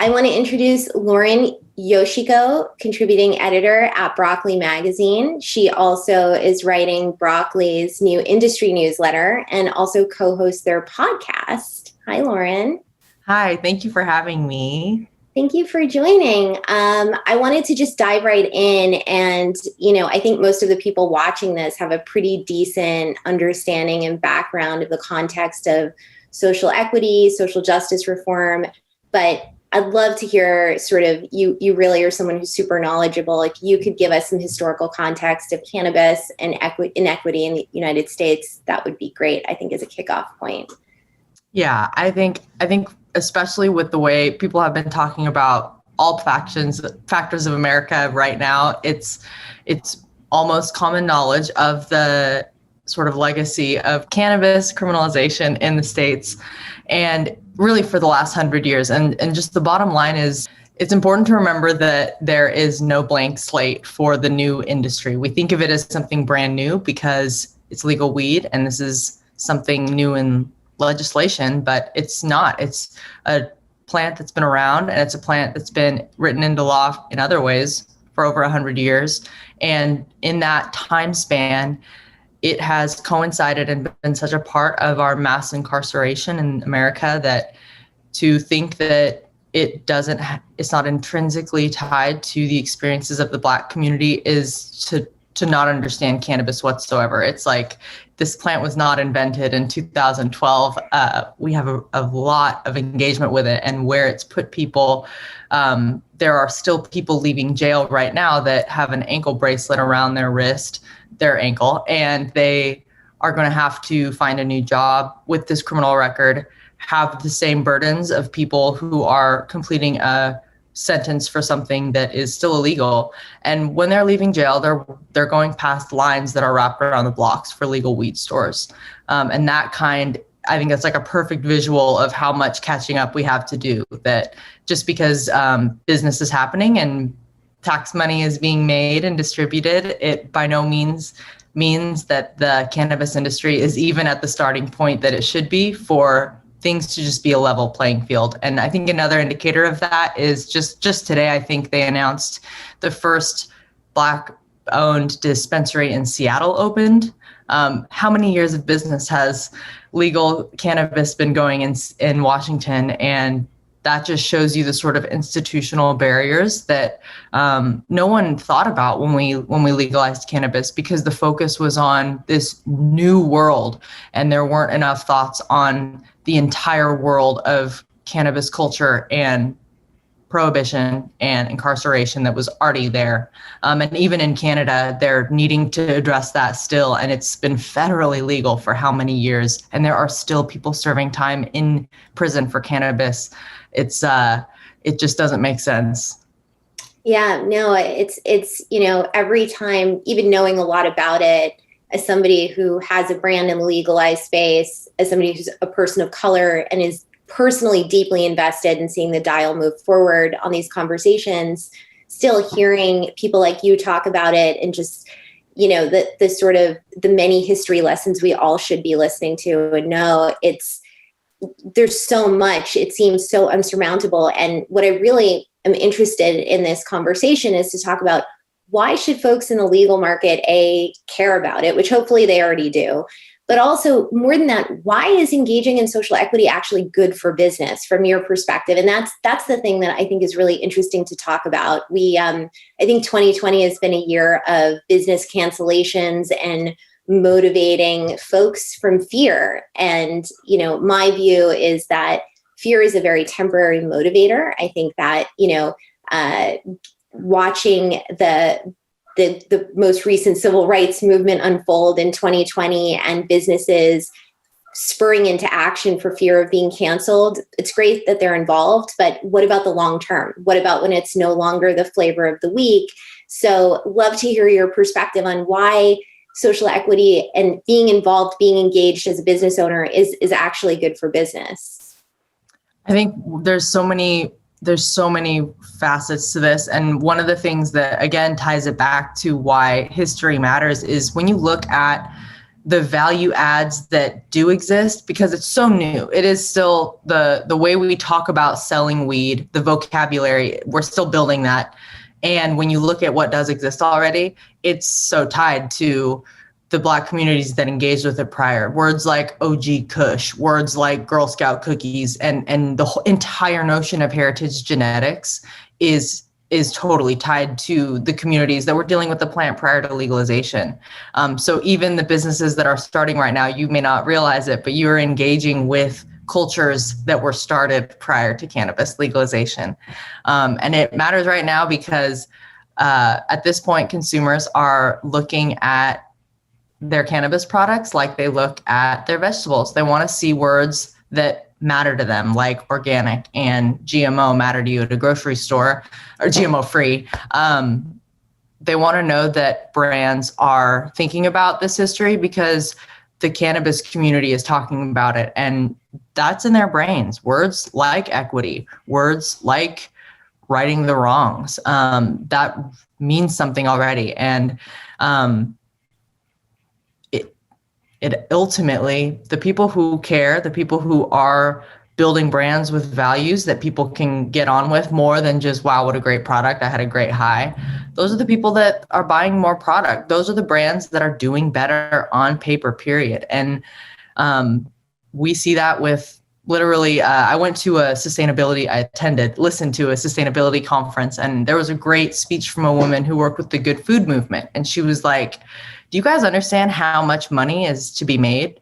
I want to introduce Lauren Yoshiko, contributing editor at Broccoli Magazine. She also is writing Broccoli's new industry newsletter and also co-hosts their podcast. Hi, Lauren. Hi, thank you for having me. Thank you for joining. I wanted to just dive right in, and I think most of the people watching this have a pretty decent understanding and background of the context of social equity, social justice reform, but I'd love to hear sort of, you really are someone who's super knowledgeable. If you could give us some historical context of cannabis and inequity in the United States, that would be great, I think, as a kickoff point. Yeah, I think especially with the way people have been talking about all factors of America right now, it's almost common knowledge of the sort of legacy of cannabis criminalization in the States, and really for the last 100 years. And just the bottom line is, it's important to remember that there is no blank slate for the new industry. We think of it as something brand new because it's legal weed, and this is something new in legislation, but it's not. It's a plant that's been around, and it's a plant that's been written into law in other ways for over 100 years. And in that time span, it has coincided and been such a part of our mass incarceration in America that to think that it's not intrinsically tied to the experiences of the Black community is to not understand cannabis whatsoever. It's like, this plant was not invented in 2012. We have a lot of engagement with it, and where it's put people. There are still people leaving jail right now that have an ankle bracelet around their ankle, and they are going to have to find a new job with this criminal record, have the same burdens of people who are completing a sentence for something that is still illegal. And when they're leaving jail, they're going past lines that are wrapped around the blocks for legal weed stores. And that I think that's like a perfect visual of how much catching up we have to do, that just because business is happening and tax money is being made and distributed, it by no means means that the cannabis industry is even at the starting point that it should be for things to just be a level playing field. And I think another indicator of that is just today, I think they announced the first Black-owned dispensary in Seattle opened. How many years of business has legal cannabis been going in Washington? And that just shows you the sort of institutional barriers that no one thought about when we legalized cannabis, because the focus was on this new world, and there weren't enough thoughts on the entire world of cannabis culture and prohibition and incarceration that was already there. And even in Canada, they're needing to address that still. And it's been federally legal for how many years? And there are still people serving time in prison for cannabis. It just doesn't make sense. Yeah, no, it's every time, even knowing a lot about it, as somebody who has a brand in the legalized space, as somebody who's a person of color and is personally deeply invested in seeing the dial move forward on these conversations, still hearing people like you talk about it, and just, the sort of the many history lessons we all should be listening to and know, there's so much, it seems so unsurmountable. And what I really am interested in this conversation is to talk about, why should folks in the legal market, care about it, which hopefully they already do, but also more than that, why is engaging in social equity actually good for business from your perspective? And that's the thing that I think is really interesting to talk about. I think 2020 has been a year of business cancellations and motivating folks from fear. And, my view is that fear is a very temporary motivator. I think that, watching the most recent civil rights movement unfold in 2020 and businesses spurring into action for fear of being canceled, it's great that they're involved, but what about the long term? What about when it's no longer the flavor of the week? So love to hear your perspective on why social equity and being involved, being engaged as a business owner is actually good for business. I think there's so many facets to this. And one of the things that, again, ties it back to why history matters is when you look at the value adds that do exist, because it's so new. It is still the way we talk about selling weed, the vocabulary, we're still building that. And when you look at what does exist already, it's so tied to the Black communities that engaged with it prior. Words like OG Kush, words like Girl Scout cookies, and the whole entire notion of heritage genetics is totally tied to the communities that were dealing with the plant prior to legalization. So even the businesses that are starting right now, you may not realize it, but you're engaging with cultures that were started prior to cannabis legalization. And it matters right now because at this point, consumers are looking at their cannabis products like they look at their vegetables. They want to see words that matter to them, like organic and GMO matter to you at a grocery store, or GMO free. They want to know that brands are thinking about this history because the cannabis community is talking about it, and that's in their brains. Words like equity, words like righting the wrongs, that means something already. And it ultimately, the people who care, the people who are building brands with values that people can get on with more than just, wow, what a great product, I had a great high. Those are the people that are buying more product. Those are the brands that are doing better on paper, period. And we see that with literally, I listened to a sustainability conference, and there was a great speech from a woman who worked with the Good Food Movement. And she was like, do you guys understand how much money is to be made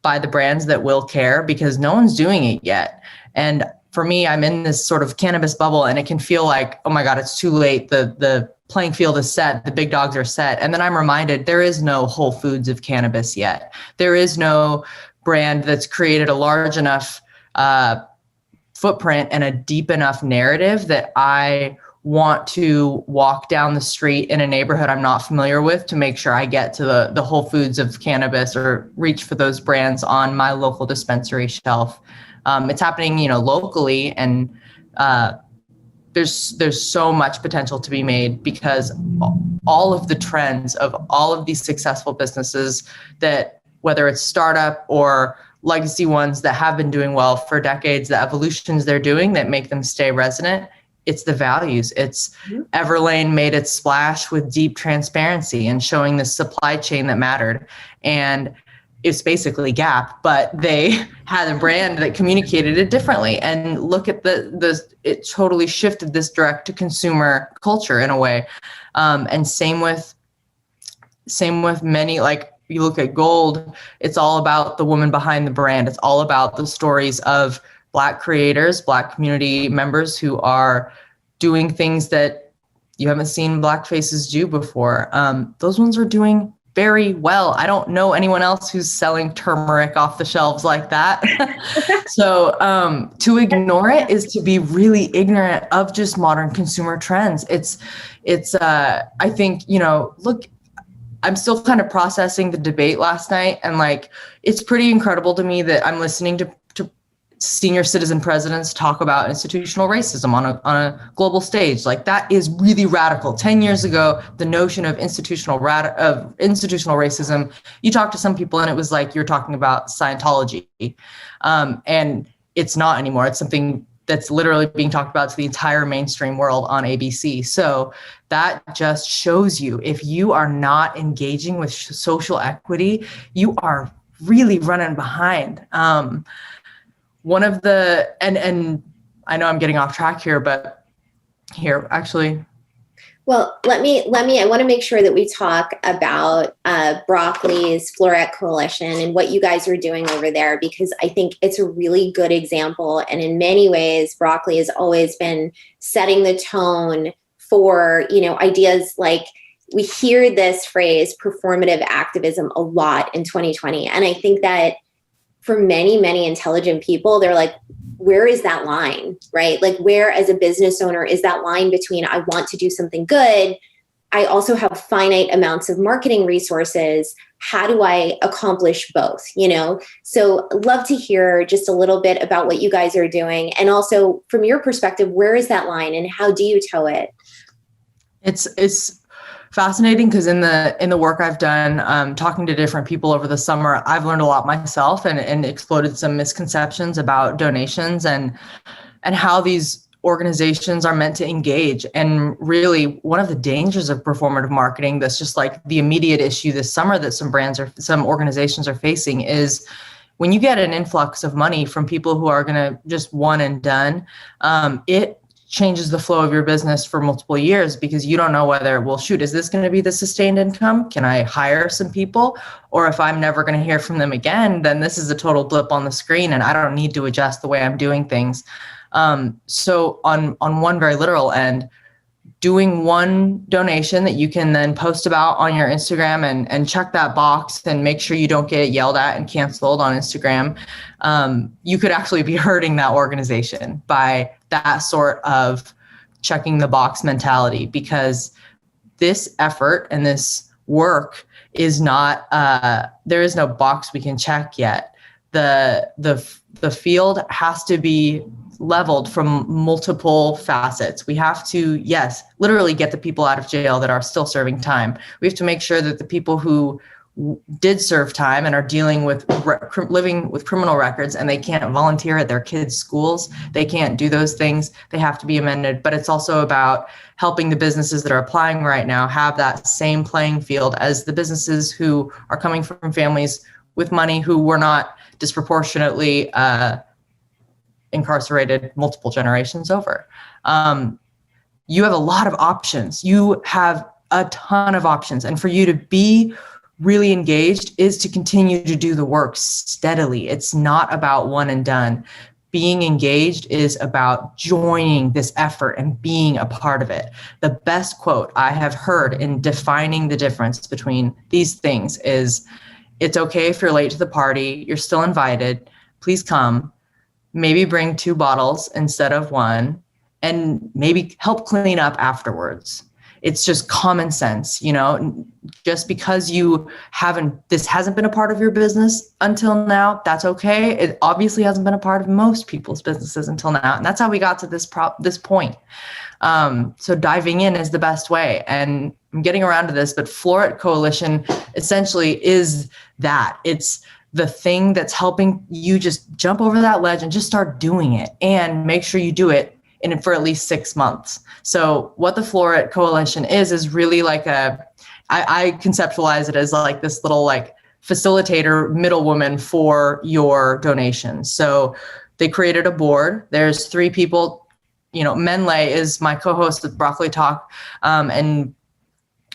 by the brands that will care? Because no one's doing it yet. And for me, I'm in this sort of cannabis bubble, and it can feel like, oh my God, it's too late. The playing field is set. The big dogs are set. And then I'm reminded there is no Whole Foods of cannabis yet. There is no brand that's created a large enough footprint and a deep enough narrative that I want to walk down the street in a neighborhood I'm not familiar with to make sure I get to the Whole Foods of cannabis or reach for those brands on my local dispensary shelf. It's happening, locally, and there's so much potential to be made because all of the trends of all of these successful businesses, that whether it's startup or legacy ones that have been doing well for decades, the evolutions they're doing that make them stay resonant, it's the values. It's Everlane made its splash with deep transparency and showing the supply chain that mattered. And it's basically Gap, but they had a brand that communicated it differently. And look at it totally shifted this direct to consumer culture in a way. And same with many, like you look at Gold, it's all about the woman behind the brand. It's all about the stories of Black creators, Black community members who are doing things that you haven't seen Black faces do before. Those ones are doing very well. I don't know anyone else who's selling turmeric off the shelves like that. So to ignore it is to be really ignorant of just modern consumer trends. It's I think, look, I'm still kind of processing the debate last night, and like, it's pretty incredible to me that I'm listening to senior citizen presidents talk about institutional racism on a global stage. Like, that is really radical. 10 years ago, the notion of institutional racism, you talk to some people and it was like you're talking about Scientology. And it's not anymore. It's something that's literally being talked about to the entire mainstream world on ABC. So that just shows you, if you are not engaging with social equity, you are really running behind. One of the, and I know I'm getting off track here, but here, actually. Well, I want to make sure that we talk about Broccoli's Floret Coalition and what you guys are doing over there, because I think it's a really good example. And in many ways, Broccoli has always been setting the tone for, ideas like, we hear this phrase, performative activism, a lot in 2020. And I think that for many, many intelligent people, they're like, where is that line, right? Like, where as a business owner is that line between I want to do something good, I also have finite amounts of marketing resources, how do I accomplish both, So love to hear just a little bit about what you guys are doing. And also from your perspective, where is that line and how do you toe it? It's fascinating because in the work I've done, talking to different people over the summer, I've learned a lot myself and exploded some misconceptions about donations and how these organizations are meant to engage. And really one of the dangers of performative marketing that's just like the immediate issue this summer that some organizations are facing is when you get an influx of money from people who are going to just one and done, it changes the flow of your business for multiple years because you don't know whether, well, shoot, is this going to be the sustained income? Can I hire some people? Or if I'm never going to hear from them again, then this is a total blip on the screen and I don't need to adjust the way I'm doing things. So on one very literal end, doing one donation that you can then post about on your Instagram and check that box and make sure you don't get yelled at and canceled on Instagram, you could actually be hurting that organization by that sort of checking the box mentality, because this effort and this work is not, there is no box we can check yet. The field has to be leveled from multiple facets. We have to, yes, literally get the people out of jail that are still serving time. We have to make sure that the people who did serve time and are dealing with living with criminal records and they can't volunteer at their kids' schools, they can't do those things, they have to be amended. But it's also about helping the businesses that are applying right now have that same playing field as the businesses who are coming from families with money who were not disproportionately incarcerated multiple generations over. You have a lot of options. You have a ton of options. And for you to be really engaged is to continue to do the work steadily. It's not about one and done. Being engaged is about joining this effort and being a part of it. The best quote I have heard in defining the difference between these things is, it's okay if you're late to the party, you're still invited, please come. Maybe bring 2 bottles instead of 1, and maybe help clean up afterwards. It's just common sense, you know, just because this hasn't been a part of your business until now, that's okay. It obviously hasn't been a part of most people's businesses until now. And that's how we got to this point. So diving in is the best way. And I'm getting around to this, but Floret Coalition essentially is that. It's the thing that's helping you just jump over that ledge and just start doing it, and make sure you do it for at least 6 months. So what the Floret Coalition is really like I conceptualize it as like this little like facilitator middlewoman for your donations. So they created a board. There's 3 people, you know, Menlay is my co-host with Broccoli Talk, and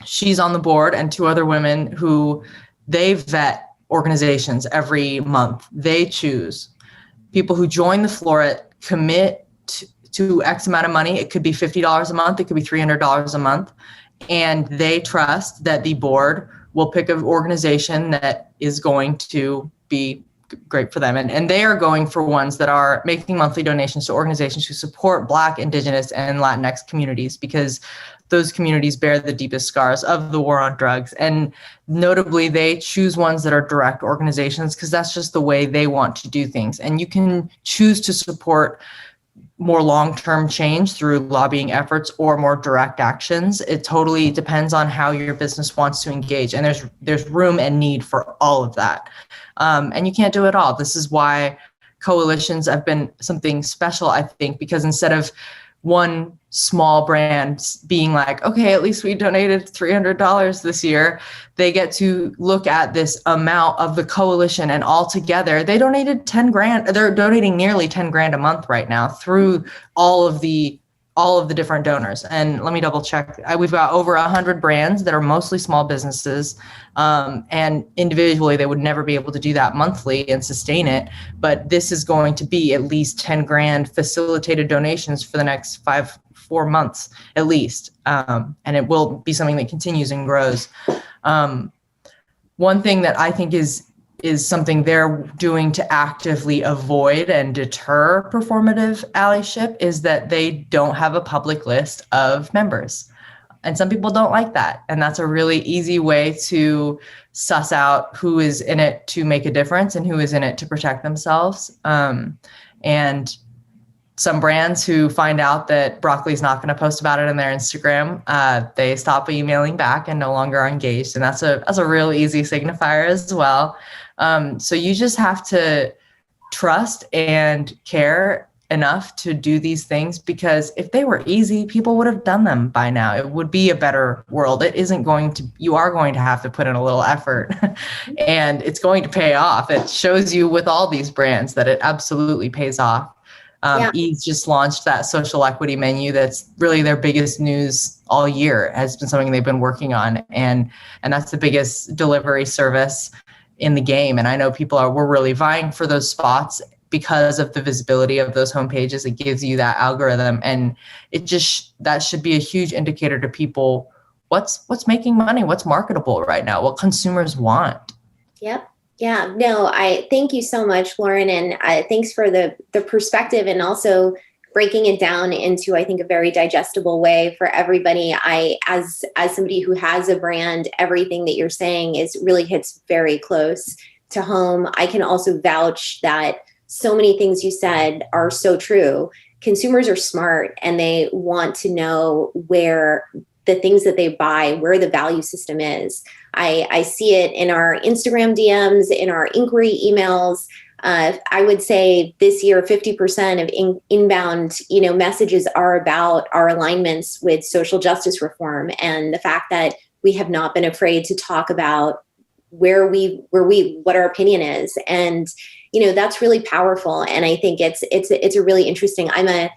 she's on the board, and 2 other women who they vet organizations every month. They choose people who join the Floret, commit to X amount of money. It could be $50 a month. It could be $300 a month. And they trust that the board will pick an organization that is going to be great for them. And they are going for ones that are making monthly donations to organizations who support Black, Indigenous, and Latinx communities, because those communities bear the deepest scars of the war on drugs. And notably, they choose ones that are direct organizations because that's just the way they want to do things. And you can choose to support more long-term change through lobbying efforts or more direct actions. It totally depends on how your business wants to engage. And there's room and need for all of that. And you can't do it all. This is why coalitions have been something special, I think, because instead of one small brand being like, okay, at least we donated $300 this year, they get to look at this amount of the coalition, and all together they donated 10 grand. They're donating nearly 10 grand a month right now through all of the different donors. And let me double check. We've got over 100 brands that are mostly small businesses. And individually, they would never be able to do that monthly and sustain it. But this is going to be at least 10 grand facilitated donations for the next 4 months, at least. And it will be something that continues and grows. One thing that I think is something they're doing to actively avoid and deter performative allyship is that they don't have a public list of members. And some people don't like that. And that's a really easy way to suss out who is in it to make a difference and who is in it to protect themselves. And some brands who find out that broccoli's not going to post about it in their Instagram, they stop emailing back and no longer are engaged. And that's a real easy signifier as well. So you just have to trust and care enough to do these things, because if they were easy, people would have done them by now. It would be a better world. It isn't going to, you are going to have to put in a little effort and it's going to pay off. It shows you with all these brands that it absolutely pays off. E's just launched that social equity menu. That's really their biggest news all year, has been something they've been working on. And that's the biggest delivery service in the game. And I know we're really vying for those spots because of the visibility of those homepages. It gives you that algorithm, and that should be a huge indicator to people. What's making money? What's marketable right now? What consumers want? Yep. Yeah. No, I thank you so much, Lauren. And thanks for the perspective, and also breaking it down into, I think, a very digestible way for everybody. As somebody who has a brand, everything that you're saying really hits very close to home. I can also vouch that so many things you said are so true. Consumers are smart, and they want to know where the things that they buy, where the value system is. I see it in our Instagram DMs, in our inquiry emails. I would say this year, 50% of inbound, messages are about our alignments with social justice reform, and the fact that we have not been afraid to talk about what our opinion is. And, that's really powerful. And I think it's a really interesting, I'm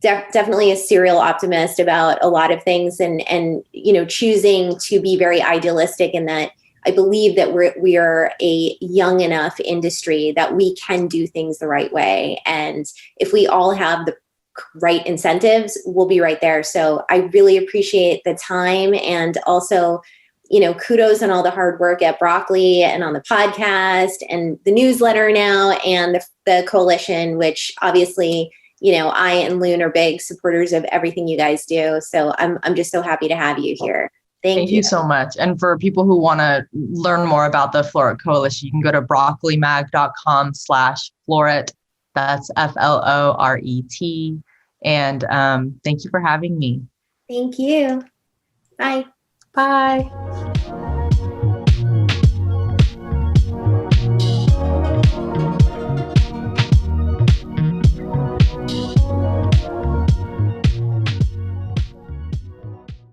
definitely a serial optimist about a lot of things, and choosing to be very idealistic, in that I believe that we are a young enough industry that we can do things the right way. And if we all have the right incentives, we'll be right there. So I really appreciate the time, and also, kudos on all the hard work at Broccoli and on the podcast and the newsletter now, and the coalition, which obviously, I and LEUNE are big supporters of everything you guys do. So I'm just so happy to have you here. Thank you so much. And for people who want to learn more about the Floret Coalition, you can go to broccolimag.com/Floret. That's FLORET. And thank you for having me. Thank you. Bye. Bye.